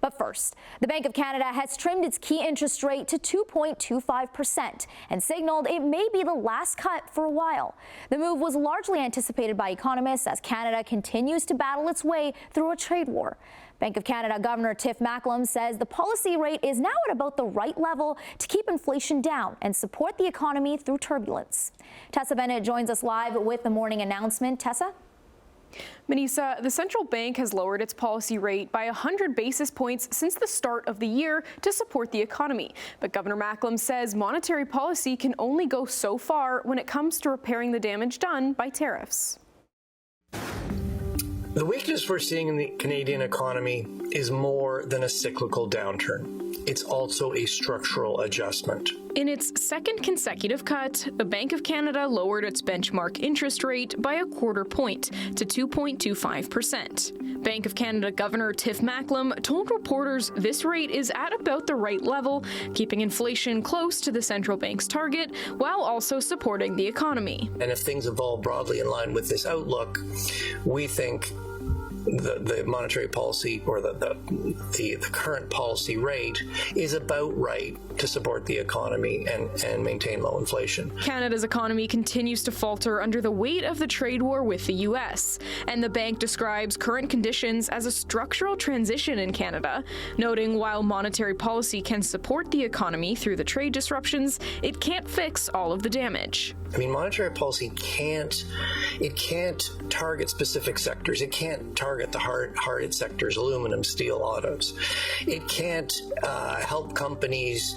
But first, the Bank of Canada has trimmed its key interest rate to 2.25% and signaled it may be the last cut for a while. The move was largely anticipated by economists as Canada continues to battle its way through a trade war. Bank of Canada Governor Tiff Macklem says the policy rate is now at about the right level to keep inflation down and support the economy through turbulence. Tessa Bennett joins us live with the morning announcement. Tessa? Manisa, the central bank has lowered its policy rate by 100 basis points since the start of the year to support the economy. But Governor Macklem says monetary policy can only go so far when it comes to repairing the damage done by tariffs. The weakness we're seeing in the Canadian economy is more than a cyclical downturn. It's also a structural adjustment. In its second consecutive cut, the Bank of Canada lowered its benchmark interest rate by a quarter point to 2.25%. Bank of Canada Governor Tiff Macklem told reporters this rate is at about the right level, keeping inflation close to the central bank's target while also supporting the economy. And if things evolve broadly in line with this outlook, we think the monetary policy or the current policy rate is about right to support the economy and maintain low inflation. Canada's economy continues to falter under the weight of the trade war with the U.S., and the bank describes current conditions as a structural transition in Canada, noting while monetary policy can support the economy through the trade disruptions, it can't fix all of the damage. I mean, monetary policy can't target specific sectors. It can't target the hard-hit sectors, aluminum, steel, autos. It can't help companies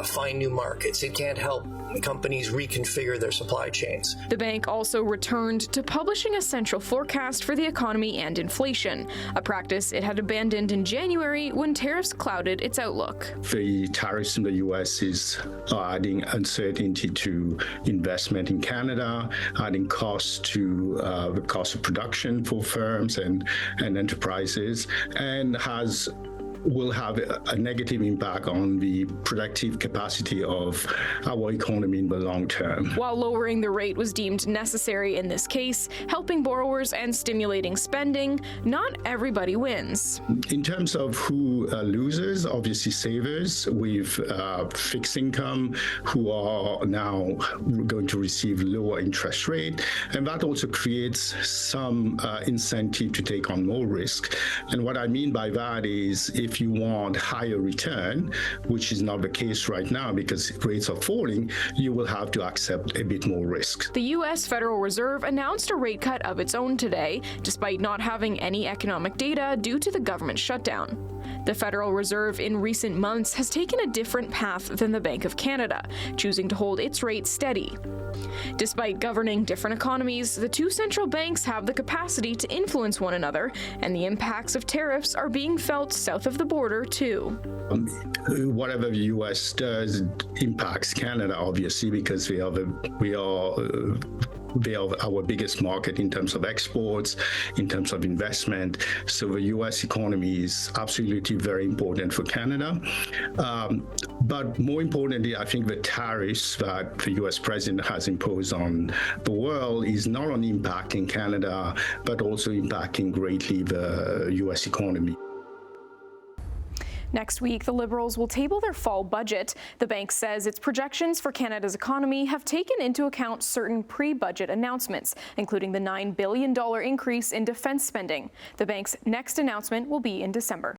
find new markets. It can't help companies reconfigure their supply chains. The bank also returned to publishing a central forecast for the economy and inflation, a practice it had abandoned in January when tariffs clouded its outlook. The tariffs in the U.S. is adding uncertainty to investment in Canada, adding costs to the cost of production for firms and enterprises, and will have a negative impact on the productive capacity of our economy in the long term. While lowering the rate was deemed necessary in this case, helping borrowers and stimulating spending, not everybody wins. In terms of who loses, obviously savers with fixed income who are now going to receive lower interest rate, and that also creates some incentive to take on more risk. And what I mean by that is if you want higher return, which is not the case right now because rates are falling, you will have to accept a bit more risk. The U.S. Federal Reserve announced a rate cut of its own today, despite not having any economic data due to the government shutdown. The Federal Reserve in recent months has taken a different path than the Bank of Canada, choosing to hold its rate steady. Despite governing different economies, the two central banks have the capacity to influence one another, and the impacts of tariffs are being felt south of the border, too. Whatever the U.S. does impacts Canada, obviously, because they are our biggest market in terms of exports, in terms of investment. So the U.S. economy is absolutely very important for Canada. But more importantly, I think the tariffs that the U.S. president has imposed on the world is not only impacting Canada, but also impacting greatly the U.S. economy. Next week, the Liberals will table their fall budget. The bank says its projections for Canada's economy have taken into account certain pre-budget announcements, including the $9 billion increase in defense spending. The bank's next announcement will be in December.